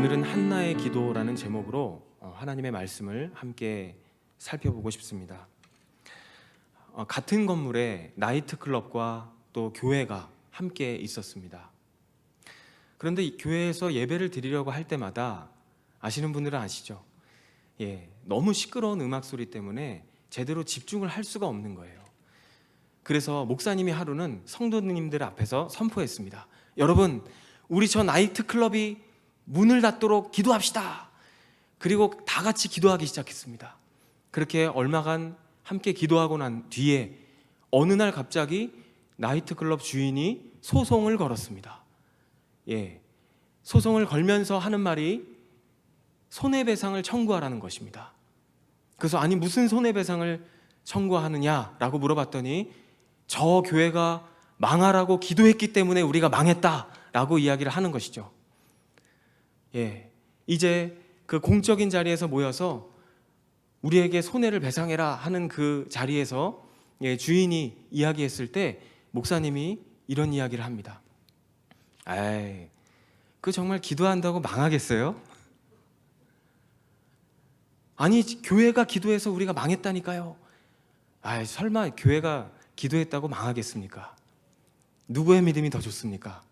오늘은 한나의 기도라는 제목으로 하나님의 말씀을 함께 살펴보고 싶습니다. 같은 건물에 나이트클럽과 또 교회가 함께 있었습니다. 그런데 이 교회에서 예배를 드리려고 할 때마다 아시는 분들은 아시죠? 너무 시끄러운 음악 소리 때문에 제대로 집중을 할 수가 없는 거예요. 그래서 목사님이 하루는 성도님들 앞에서 선포했습니다. 여러분, 우리 저 나이트클럽이 문을 닫도록 기도합시다. 그리고 다 같이 기도하기 시작했습니다. 그렇게 얼마간 함께 기도하고 난 뒤에 어느 날 갑자기 나이트클럽 주인이 소송을 걸었습니다. 소송을 걸면서 하는 말이 손해배상을 청구하라는 것입니다. 그래서 아니 무슨 손해배상을 청구하느냐라고 물어봤더니 저 교회가 망하라고 기도했기 때문에 우리가 망했다라고 이야기를 하는 것이죠. 이제 그 공적인 자리에서 모여서 우리에게 손해를 배상해라 하는 그 자리에서 주인이 이야기했을 때 목사님이 이런 이야기를 합니다. 그 정말 기도한다고 망하겠어요? 아니 교회가 기도해서 우리가 망했다니까요. 설마 교회가 기도했다고 망하겠습니까? 누구의 믿음이 더 좋습니까?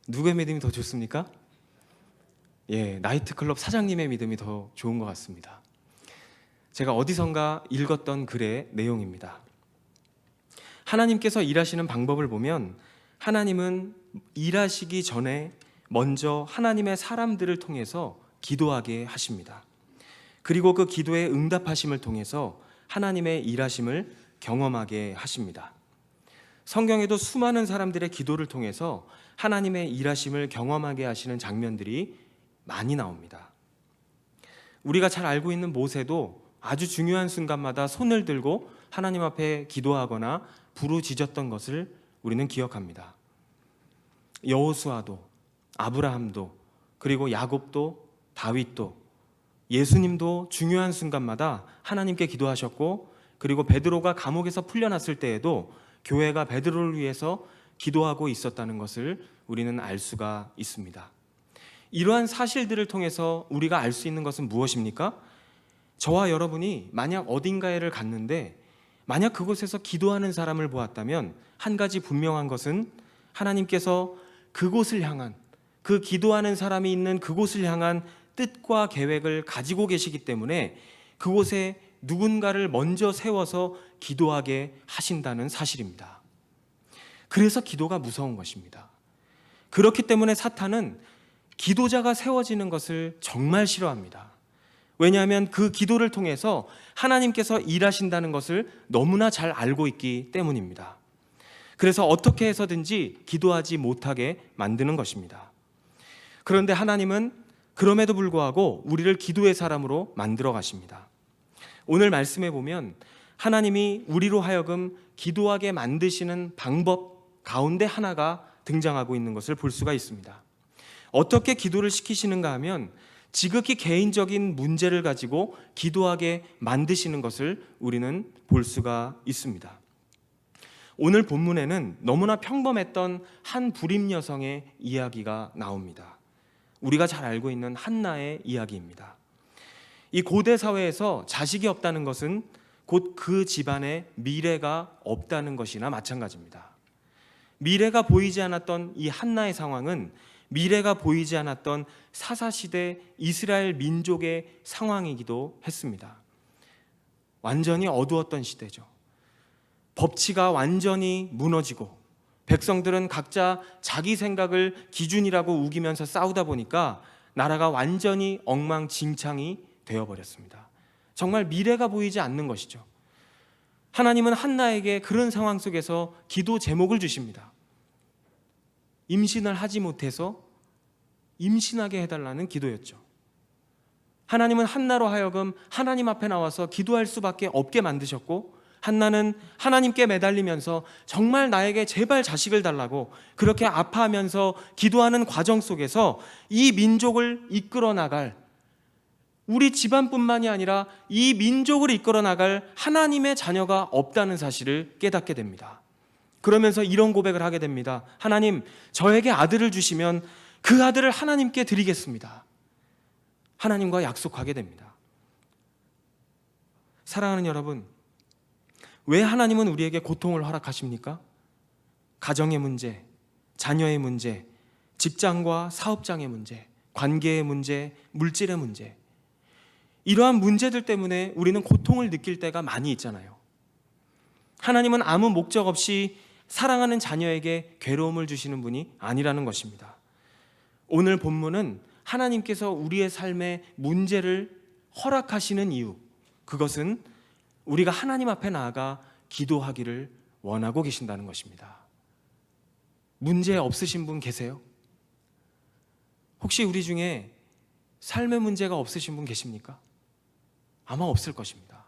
누구의 믿음이 더 좋습니까? 나이트클럽 사장님의 믿음이 더 좋은 것 같습니다. 제가 어디선가 읽었던 글의 내용입니다. 하나님께서 일하시는 방법을 보면 하나님은 일하시기 전에 먼저 하나님의 사람들을 통해서 기도하게 하십니다. 그리고 그 기도에 응답하심을 통해서 하나님의 일하심을 경험하게 하십니다. 성경에도 수많은 사람들의 기도를 통해서 하나님의 일하심을 경험하게 하시는 장면들이 많이 나옵니다. 우리가 잘 알고 있는 모세도 아주 중요한 순간마다 손을 들고 하나님 앞에 기도하거나 부르짖었던 것을 우리는 기억합니다. 여호수아도, 아브라함도, 그리고 야곱도, 다윗도, 예수님도 중요한 순간마다 하나님께 기도하셨고, 그리고 베드로가 감옥에서 풀려났을 때에도 교회가 베드로를 위해서 기도하고 있었다는 것을 우리는 알 수가 있습니다. 이러한 사실들을 통해서 우리가 알 수 있는 것은 무엇입니까? 저와 여러분이 만약 어딘가에를 갔는데 만약 그곳에서 기도하는 사람을 보았다면 한 가지 분명한 것은 하나님께서 그곳을 향한, 그 기도하는 사람이 있는 그곳을 향한 뜻과 계획을 가지고 계시기 때문에 그곳에 누군가를 먼저 세워서 기도하게 하신다는 사실입니다. 그래서 기도가 무서운 것입니다. 그렇기 때문에 사탄은 기도자가 세워지는 것을 정말 싫어합니다. 왜냐하면 그 기도를 통해서 하나님께서 일하신다는 것을 너무나 잘 알고 있기 때문입니다. 그래서 어떻게 해서든지 기도하지 못하게 만드는 것입니다. 그런데 하나님은 그럼에도 불구하고 우리를 기도의 사람으로 만들어 가십니다. 오늘 말씀에 보면 하나님이 우리로 하여금 기도하게 만드시는 방법 가운데 하나가 등장하고 있는 것을 볼 수가 있습니다. 어떻게 기도를 시키시는가 하면 지극히 개인적인 문제를 가지고 기도하게 만드시는 것을 우리는 볼 수가 있습니다. 오늘 본문에는 너무나 평범했던 한 불임 여성의 이야기가 나옵니다. 우리가 잘 알고 있는 한나의 이야기입니다. 이 고대 사회에서 자식이 없다는 것은 곧 그 집안에 미래가 없다는 것이나 마찬가지입니다. 미래가 보이지 않았던 이 한나의 상황은 미래가 보이지 않았던 사사시대 이스라엘 민족의 상황이기도 했습니다. 완전히 어두웠던 시대죠. 법치가 완전히 무너지고 백성들은 각자 자기 생각을 기준이라고 우기면서 싸우다 보니까 나라가 완전히 엉망진창이 되어버렸습니다. 정말 미래가 보이지 않는 것이죠. 하나님은 한나에게 그런 상황 속에서 기도 제목을 주십니다. 임신을 하지 못해서 임신하게 해달라는 기도였죠. 하나님은 한나로 하여금 하나님 앞에 나와서 기도할 수밖에 없게 만드셨고, 한나는 하나님께 매달리면서 정말 나에게 제발 자식을 달라고 그렇게 아파하면서 기도하는 과정 속에서 이 민족을 이끌어 나갈, 우리 집안뿐만이 아니라 이 민족을 이끌어 나갈 하나님의 자녀가 없다는 사실을 깨닫게 됩니다. 그러면서 이런 고백을 하게 됩니다. 하나님, 저에게 아들을 주시면 그 아들을 하나님께 드리겠습니다. 하나님과 약속하게 됩니다. 사랑하는 여러분, 왜 하나님은 우리에게 고통을 허락하십니까? 가정의 문제, 자녀의 문제, 직장과 사업장의 문제, 관계의 문제, 물질의 문제, 이러한 문제들 때문에 우리는 고통을 느낄 때가 많이 있잖아요. 하나님은 아무 목적 없이 사랑하는 자녀에게 괴로움을 주시는 분이 아니라는 것입니다. 오늘 본문은 하나님께서 우리의 삶에 문제를 허락하시는 이유, 그것은 우리가 하나님 앞에 나아가 기도하기를 원하고 계신다는 것입니다. 문제 없으신 분 계세요? 혹시 우리 중에 삶의 문제가 없으신 분 계십니까? 아마 없을 것입니다.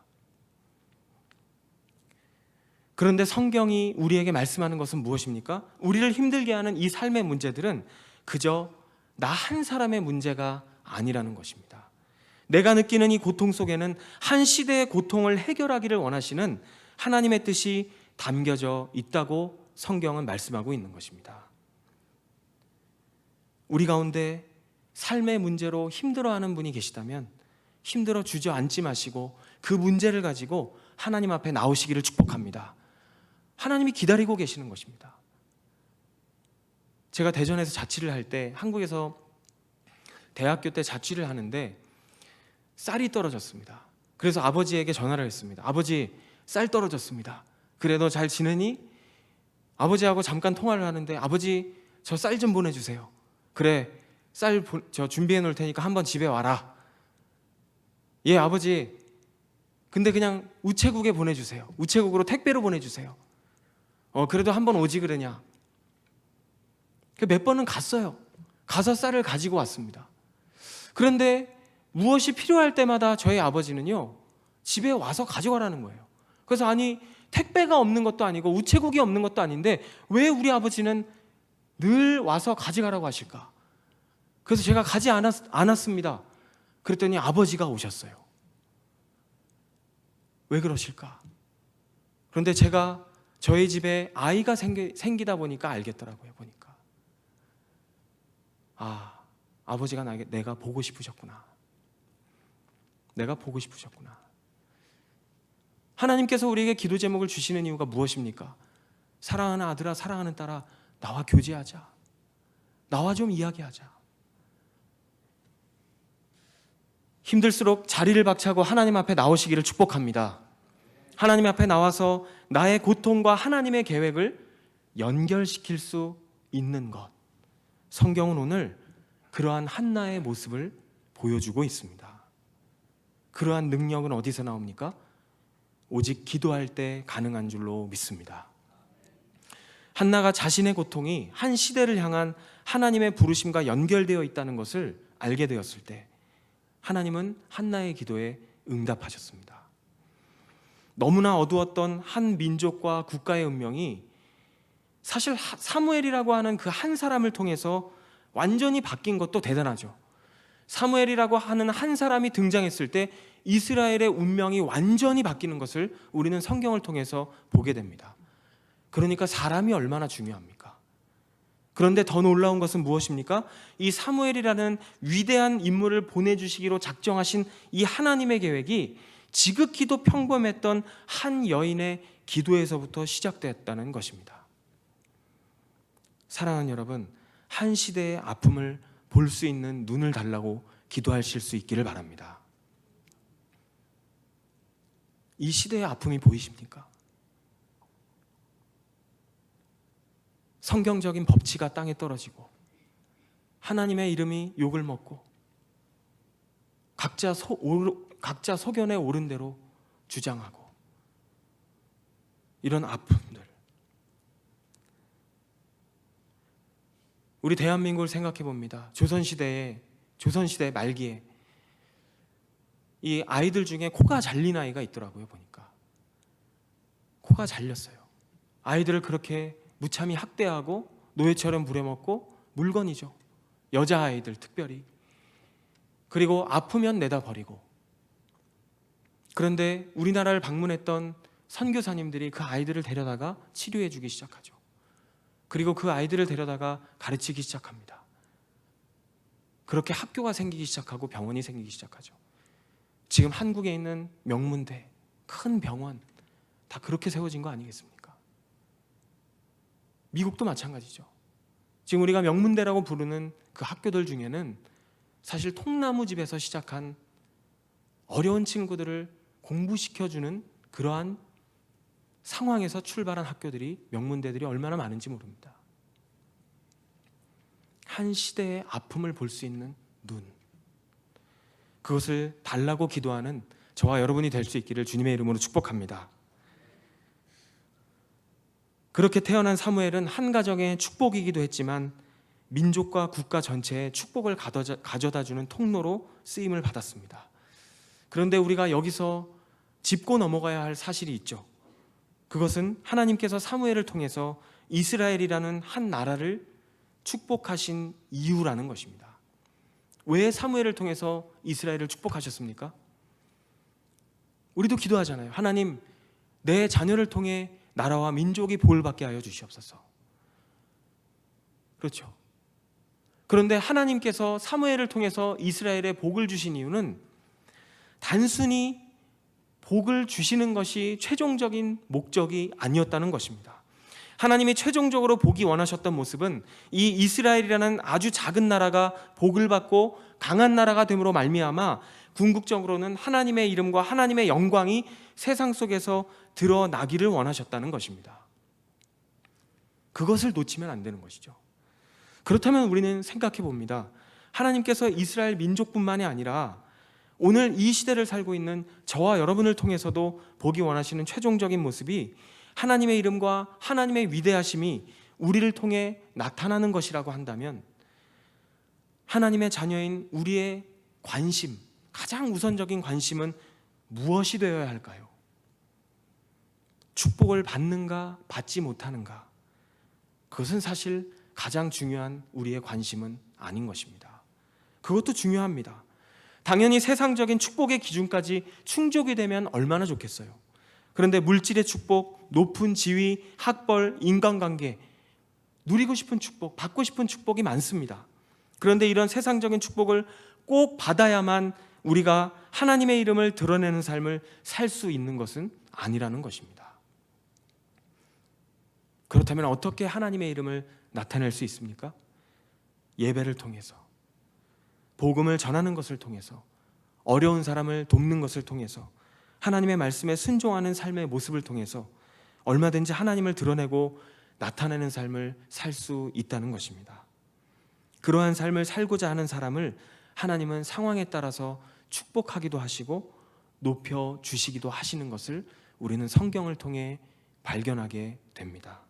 그런데 성경이 우리에게 말씀하는 것은 무엇입니까? 우리를 힘들게 하는 이 삶의 문제들은 그저 나 한 사람의 문제가 아니라는 것입니다. 내가 느끼는 이 고통 속에는 한 시대의 고통을 해결하기를 원하시는 하나님의 뜻이 담겨져 있다고 성경은 말씀하고 있는 것입니다. 우리 가운데 삶의 문제로 힘들어하는 분이 계시다면 힘들어 주저앉지 마시고 그 문제를 가지고 하나님 앞에 나오시기를 축복합니다. 하나님이 기다리고 계시는 것입니다. 제가 대전에서 자취를 할 때, 한국에서 대학교 때 자취를 하는데 쌀이 떨어졌습니다. 그래서 아버지에게 전화를 했습니다. 아버지, 쌀 떨어졌습니다. 그래, 너 잘 지내니? 아버지하고 잠깐 통화를 하는데, 아버지, 저 쌀 좀 보내주세요. 그래, 쌀 저 준비해 놓을 테니까 한번 집에 와라. 예, 아버지, 근데 그냥 우체국에 보내주세요. 우체국으로 택배로 보내주세요. 그래도 한번 오지 그러냐. 몇 번은 갔어요. 가서 쌀을 가지고 왔습니다. 그런데 무엇이 필요할 때마다 저희 아버지는요, 집에 와서 가져가라는 거예요. 그래서 아니, 택배가 없는 것도 아니고 우체국이 없는 것도 아닌데 왜 우리 아버지는 늘 와서 가져가라고 하실까? 그래서 제가 가지 않았습니다. 그랬더니 아버지가 오셨어요. 왜 그러실까? 그런데 제가 저희 집에 아이가 생기다 보니까 알겠더라고요. 보니까 아버지가 내가 보고 싶으셨구나. 내가 보고 싶으셨구나. 하나님께서 우리에게 기도 제목을 주시는 이유가 무엇입니까? 사랑하는 아들아, 사랑하는 딸아, 나와 교제하자. 나와 좀 이야기하자. 힘들수록 자리를 박차고 하나님 앞에 나오시기를 축복합니다. 하나님 앞에 나와서 나의 고통과 하나님의 계획을 연결시킬 수 있는 것. 성경은 오늘 그러한 한나의 모습을 보여주고 있습니다. 그러한 능력은 어디서 나옵니까? 오직 기도할 때 가능한 줄로 믿습니다. 한나가 자신의 고통이 한 시대를 향한 하나님의 부르심과 연결되어 있다는 것을 알게 되었을 때 하나님은 한나의 기도에 응답하셨습니다. 너무나 어두웠던 한 민족과 국가의 운명이 사실 사무엘이라고 하는 그 한 사람을 통해서 완전히 바뀐 것도 대단하죠. 사무엘이라고 하는 한 사람이 등장했을 때 이스라엘의 운명이 완전히 바뀌는 것을 우리는 성경을 통해서 보게 됩니다. 그러니까 사람이 얼마나 중요합니까? 그런데 더 놀라운 것은 무엇입니까? 이 사무엘이라는 위대한 인물을 보내주시기로 작정하신 이 하나님의 계획이 지극히도 평범했던 한 여인의 기도에서부터 시작되었다는 것입니다. 사랑하는 여러분, 한 시대의 아픔을 볼 수 있는 눈을 달라고 기도하실 수 있기를 바랍니다. 이 시대의 아픔이 보이십니까? 성경적인 법치가 땅에 떨어지고 하나님의 이름이 욕을 먹고 각자 소견에 옳은 대로 주장하고 이런 아픔들, 우리 대한민국을 생각해 봅니다. 조선시대 말기에 이 아이들 중에 코가 잘린 아이가 있더라고요. 보니까 코가 잘렸어요. 아이들을 그렇게 무참히 학대하고 노예처럼 부려먹고, 물건이죠. 여자아이들 특별히. 그리고 아프면 내다 버리고. 그런데 우리나라를 방문했던 선교사님들이 그 아이들을 데려다가 치료해 주기 시작하죠. 그리고 그 아이들을 데려다가 가르치기 시작합니다. 그렇게 학교가 생기기 시작하고 병원이 생기기 시작하죠. 지금 한국에 있는 명문대, 큰 병원 다 그렇게 세워진 거 아니겠습니까? 미국도 마찬가지죠. 지금 우리가 명문대라고 부르는 그 학교들 중에는 사실 통나무집에서 시작한 어려운 친구들을 공부시켜주는 그러한 상황에서 출발한 학교들이, 명문대들이 얼마나 많은지 모릅니다. 한 시대의 아픔을 볼 수 있는 눈, 그것을 달라고 기도하는 저와 여러분이 될 수 있기를 주님의 이름으로 축복합니다. 그렇게 태어난 사무엘은 한 가정의 축복이기도 했지만 민족과 국가 전체에 축복을 가져다주는 통로로 쓰임을 받았습니다. 그런데 우리가 여기서 짚고 넘어가야 할 사실이 있죠. 그것은 하나님께서 사무엘을 통해서 이스라엘이라는 한 나라를 축복하신 이유라는 것입니다. 왜 사무엘을 통해서 이스라엘을 축복하셨습니까? 우리도 기도하잖아요. 하나님, 내 자녀를 통해 나라와 민족이 복을 받게 하여 주시옵소서. 그렇죠. 그런데 하나님께서 사무엘을 통해서 이스라엘에 복을 주신 이유는 단순히 복을 주시는 것이 최종적인 목적이 아니었다는 것입니다. 하나님이 최종적으로 복이 원하셨던 모습은 이 이스라엘이라는 아주 작은 나라가 복을 받고 강한 나라가 됨으로 말미암아 궁극적으로는 하나님의 이름과 하나님의 영광이 세상 속에서 드러나기를 원하셨다는 것입니다. 그것을 놓치면 안 되는 것이죠. 그렇다면 우리는 생각해 봅니다. 하나님께서 이스라엘 민족뿐만이 아니라 오늘 이 시대를 살고 있는 저와 여러분을 통해서도 보기 원하시는 최종적인 모습이 하나님의 이름과 하나님의 위대하심이 우리를 통해 나타나는 것이라고 한다면 하나님의 자녀인 우리의 관심, 가장 우선적인 관심은 무엇이 되어야 할까요? 축복을 받는가, 받지 못하는가? 그것은 사실 가장 중요한 우리의 관심은 아닌 것입니다. 그것도 중요합니다. 당연히 세상적인 축복의 기준까지 충족이 되면 얼마나 좋겠어요. 그런데 물질의 축복, 높은 지위, 학벌, 인간관계, 누리고 싶은 축복, 받고 싶은 축복이 많습니다. 그런데 이런 세상적인 축복을 꼭 받아야만 우리가 하나님의 이름을 드러내는 삶을 살 수 있는 것은 아니라는 것입니다. 그렇다면 어떻게 하나님의 이름을 나타낼 수 있습니까? 예배를 통해서, 복음을 전하는 것을 통해서, 어려운 사람을 돕는 것을 통해서, 하나님의 말씀에 순종하는 삶의 모습을 통해서 얼마든지 하나님을 드러내고 나타내는 삶을 살 수 있다는 것입니다. 그러한 삶을 살고자 하는 사람을 하나님은 상황에 따라서 축복하기도 하시고 높여주시기도 하시는 것을 우리는 성경을 통해 발견하게 됩니다.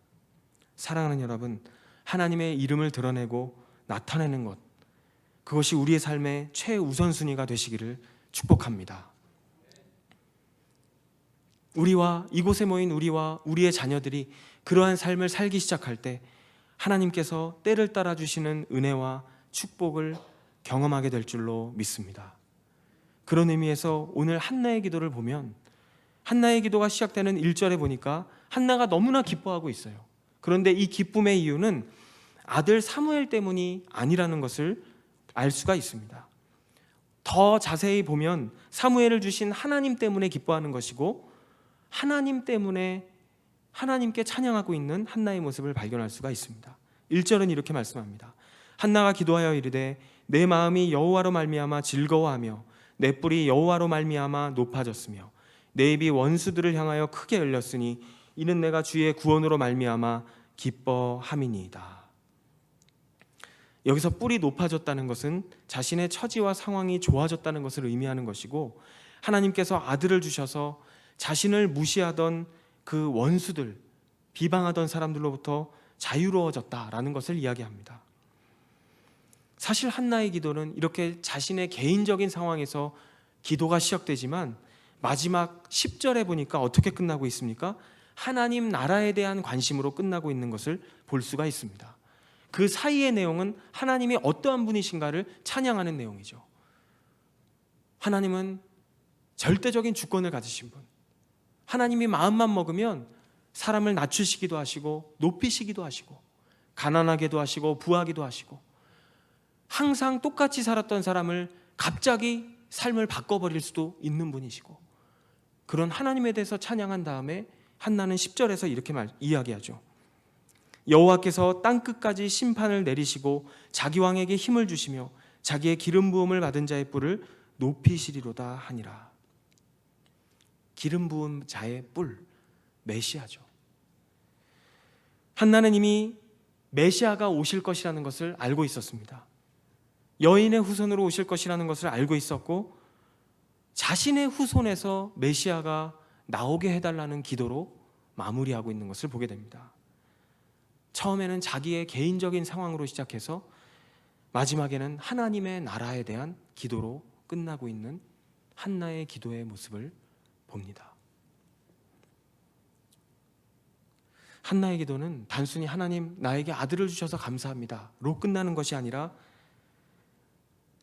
사랑하는 여러분, 하나님의 이름을 드러내고 나타내는 것, 그것이 우리의 삶의 최우선순위가 되시기를 축복합니다. 우리와 이곳에 모인 우리와 우리의 자녀들이 그러한 삶을 살기 시작할 때 하나님께서 때를 따라 주시는 은혜와 축복을 경험하게 될 줄로 믿습니다. 그런 의미에서 오늘 한나의 기도를 보면 한나의 기도가 시작되는 1절에 보니까 한나가 너무나 기뻐하고 있어요. 그런데 이 기쁨의 이유는 아들 사무엘 때문이 아니라는 것을 알 수가 있습니다. 더 자세히 보면 사무엘을 주신 하나님 때문에 기뻐하는 것이고 하나님 때문에 하나님께 찬양하고 있는 한나의 모습을 발견할 수가 있습니다. 1절은 이렇게 말씀합니다. 한나가 기도하여 이르되 내 마음이 여호와로 말미암아 즐거워하며 내 뿔이 여호와로 말미암아 높아졌으며 내 입이 원수들을 향하여 크게 열렸으니 이는 내가 주의 구원으로 말미암아 기뻐함이니이다. 여기서 뿔이 높아졌다는 것은 자신의 처지와 상황이 좋아졌다는 것을 의미하는 것이고 하나님께서 아들을 주셔서 자신을 무시하던 그 원수들, 비방하던 사람들로부터 자유로워졌다라는 것을 이야기합니다. 사실 한나의 기도는 이렇게 자신의 개인적인 상황에서 기도가 시작되지만 마지막 10절에 보니까 어떻게 끝나고 있습니까? 하나님 나라에 대한 관심으로 끝나고 있는 것을 볼 수가 있습니다. 그 사이의 내용은 하나님이 어떠한 분이신가를 찬양하는 내용이죠. 하나님은 절대적인 주권을 가지신 분, 하나님이 마음만 먹으면 사람을 낮추시기도 하시고 높이시기도 하시고 가난하게도 하시고 부하기도 하시고 항상 똑같이 살았던 사람을 갑자기 삶을 바꿔버릴 수도 있는 분이시고, 그런 하나님에 대해서 찬양한 다음에 한나는 10절에서 이렇게 이야기하죠. 여호와께서 땅끝까지 심판을 내리시고 자기 왕에게 힘을 주시며 자기의 기름 부음을 받은 자의 뿔을 높이시리로다 하니라. 기름 부음 자의 뿔, 메시아죠. 한나는 이미 메시아가 오실 것이라는 것을 알고 있었습니다. 여인의 후손으로 오실 것이라는 것을 알고 있었고, 자신의 후손에서 메시아가 나오게 해달라는 기도로 마무리하고 있는 것을 보게 됩니다. 처음에는 자기의 개인적인 상황으로 시작해서 마지막에는 하나님의 나라에 대한 기도로 끝나고 있는 한나의 기도의 모습을 봅니다. 한나의 기도는 단순히 하나님 나에게 아들을 주셔서 감사합니다로 끝나는 것이 아니라,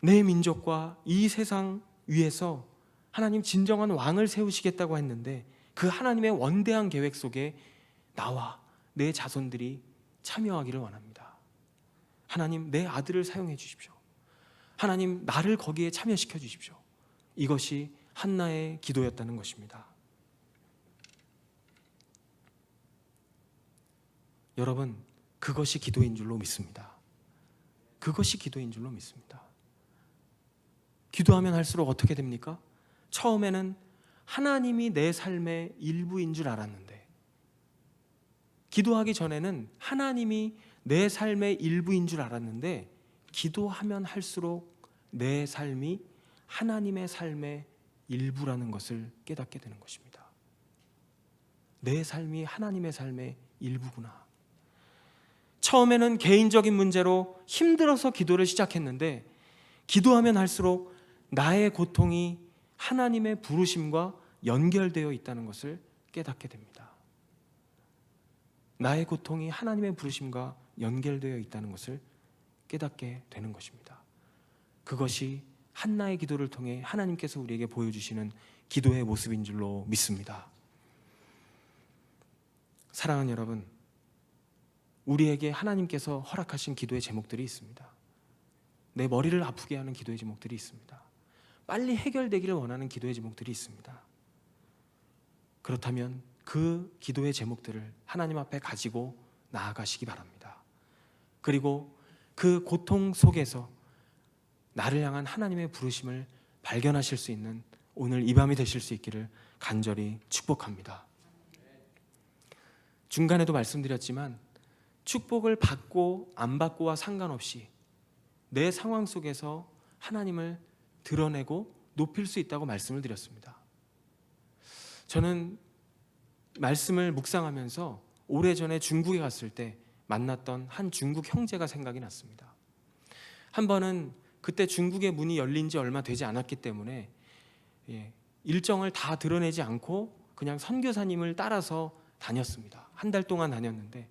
내 민족과 이 세상 위에서 하나님 진정한 왕을 세우시겠다고 했는데, 그 하나님의 원대한 계획 속에 나와 내 자손들이 참여하기를 원합니다. 하나님, 내 아들을 사용해 주십시오. 하나님, 나를 거기에 참여시켜 주십시오. 이것이 한나의 기도였다는 것입니다. 여러분, 그것이 기도인 줄로 믿습니다. 그것이 기도인 줄로 믿습니다. 기도하면 할수록 어떻게 됩니까? 처음에는 하나님이 내 삶의 일부인 줄 알았는데, 기도하기 전에는 하나님이 내 삶의 일부인 줄 알았는데, 기도하면 할수록 내 삶이 하나님의 삶의 일부라는 것을 깨닫게 되는 것입니다. 내 삶이 하나님의 삶의 일부구나. 처음에는 개인적인 문제로 힘들어서 기도를 시작했는데, 기도하면 할수록 나의 고통이 하나님의 부르심과 연결되어 있다는 것을 깨닫게 됩니다. 나의 고통이 하나님의 부르심과 연결되어 있다는 것을 깨닫게 되는 것입니다. 그것이 한나의 기도를 통해 하나님께서 우리에게 보여주시는 기도의 모습인 줄로 믿습니다. 사랑하는 여러분, 우리에게 하나님께서 허락하신 기도의 제목들이 있습니다. 내 머리를 아프게 하는 기도의 제목들이 있습니다. 빨리 해결되기를 원하는 기도의 제목들이 있습니다. 그렇다면 그 기도의 제목들을 하나님 앞에 가지고 나아가시기 바랍니다. 그리고 그 고통 속에서 나를 향한 하나님의 부르심을 발견하실 수 있는 오늘 이 밤이 되실 수 있기를 간절히 축복합니다. 중간에도 말씀드렸지만, 축복을 받고 안 받고와 상관없이 내 상황 속에서 하나님을 드러내고 높일 수 있다고 말씀을 드렸습니다. 저는 말씀을 묵상하면서 오래전에 중국에 갔을 때 만났던 한 중국 형제가 생각이 났습니다. 한 번은 그때 중국의 문이 열린 지 얼마 되지 않았기 때문에 일정을 다 드러내지 않고 그냥 선교사님을 따라서 다녔습니다. 한 달 동안 다녔는데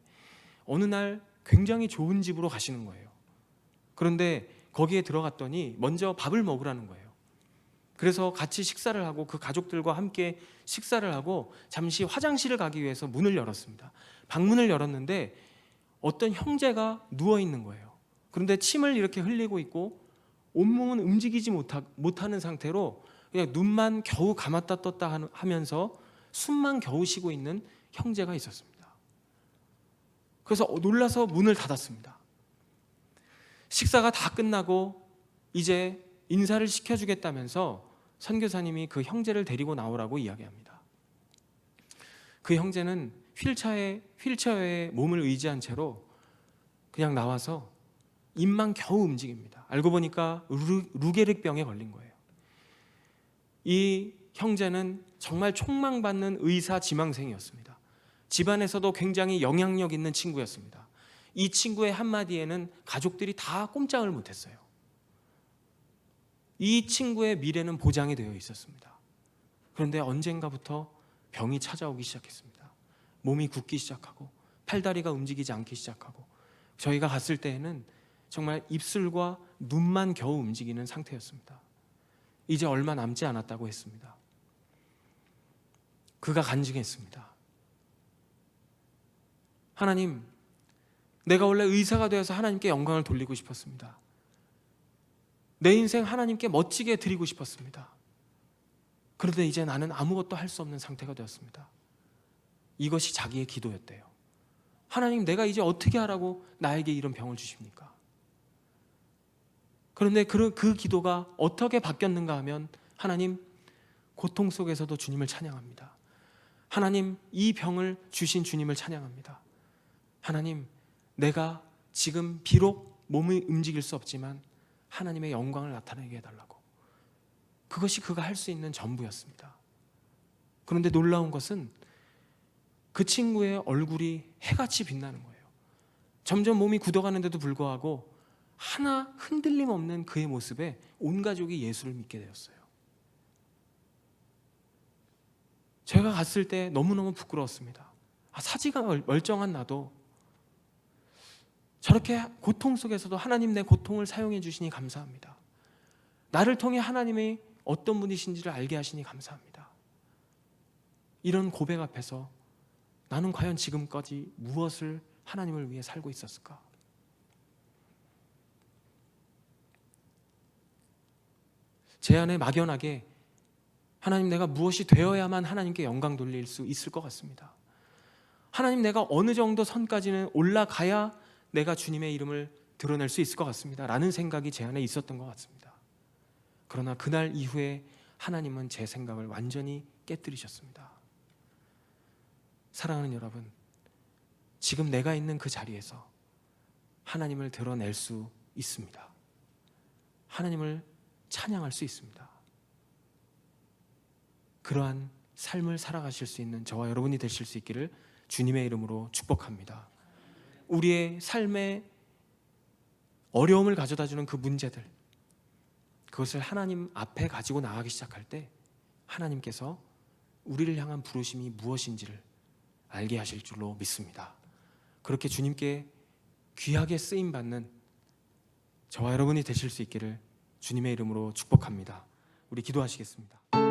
어느 날 굉장히 좋은 집으로 가시는 거예요. 그런데 거기에 들어갔더니 먼저 밥을 먹으라는 거예요. 그래서 같이 식사를 하고 그 가족들과 함께 식사를 하고 잠시 화장실을 가기 위해서 문을 열었습니다. 방문을 열었는데 어떤 형제가 누워 있는 거예요. 그런데 침을 이렇게 흘리고 있고 온몸은 움직이지 못하는 상태로 그냥 눈만 겨우 감았다 떴다 하면서 숨만 겨우 쉬고 있는 형제가 있었습니다. 그래서 놀라서 문을 닫았습니다. 식사가 다 끝나고 이제 인사를 시켜주겠다면서 선교사님이 그 형제를 데리고 나오라고 이야기합니다. 그 형제는 휠체어에 몸을 의지한 채로 그냥 나와서 입만 겨우 움직입니다. 알고 보니까 루게릭병에 걸린 거예요. 이 형제는 정말 촉망받는 의사 지망생이었습니다. 집안에서도 굉장히 영향력 있는 친구였습니다. 이 친구의 한마디에는 가족들이 다 꼼짝을 못했어요. 이 친구의 미래는 보장이 되어 있었습니다. 그런데 언젠가부터 병이 찾아오기 시작했습니다. 몸이 굳기 시작하고 팔다리가 움직이지 않기 시작하고, 저희가 갔을 때에는 정말 입술과 눈만 겨우 움직이는 상태였습니다. 이제 얼마 남지 않았다고 했습니다. 그가 간증했습니다. 하나님, 내가 원래 의사가 되어서 하나님께 영광을 돌리고 싶었습니다. 내 인생 하나님께 멋지게 드리고 싶었습니다. 그런데 이제 나는 아무것도 할 수 없는 상태가 되었습니다. 이것이 자기의 기도였대요. 하나님, 내가 이제 어떻게 하라고 나에게 이런 병을 주십니까? 그런데 그 기도가 어떻게 바뀌었는가 하면, 하나님, 고통 속에서도 주님을 찬양합니다. 하나님, 이 병을 주신 주님을 찬양합니다. 하나님, 내가 지금 비록 몸이 움직일 수 없지만 하나님의 영광을 나타내게 해달라고. 그것이 그가 할 수 있는 전부였습니다. 그런데 놀라운 것은 그 친구의 얼굴이 해같이 빛나는 거예요. 점점 몸이 굳어가는데도 불구하고 하나 흔들림 없는 그의 모습에 온 가족이 예수를 믿게 되었어요. 제가 갔을 때 너무너무 부끄러웠습니다. 사지가 멀쩡한 나도 저렇게 고통 속에서도 하나님, 내 고통을 사용해 주시니 감사합니다. 나를 통해 하나님이 어떤 분이신지를 알게 하시니 감사합니다. 이런 고백 앞에서 나는 과연 지금까지 무엇을 하나님을 위해 살고 있었을까? 제 안에 막연하게 하나님, 내가 무엇이 되어야만 하나님께 영광 돌릴 수 있을 것 같습니다. 하나님, 내가 어느 정도 선까지는 올라가야 내가 주님의 이름을 드러낼 수 있을 것 같습니다. 라는 생각이 제 안에 있었던 것 같습니다. 그러나 그날 이후에 하나님은 제 생각을 완전히 깨뜨리셨습니다. 사랑하는 여러분, 지금 내가 있는 그 자리에서 하나님을 드러낼 수 있습니다. 하나님을 찬양할 수 있습니다. 그러한 삶을 살아가실 수 있는 저와 여러분이 되실 수 있기를 주님의 이름으로 축복합니다. 우리의 삶에 어려움을 가져다주는 그 문제들, 그것을 하나님 앞에 가지고 나가기 시작할 때 하나님께서 우리를 향한 부르심이 무엇인지를 알게 하실 줄로 믿습니다. 그렇게 주님께 귀하게 쓰임받는 저와 여러분이 되실 수 있기를 주님의 이름으로 축복합니다. 우리 기도하시겠습니다.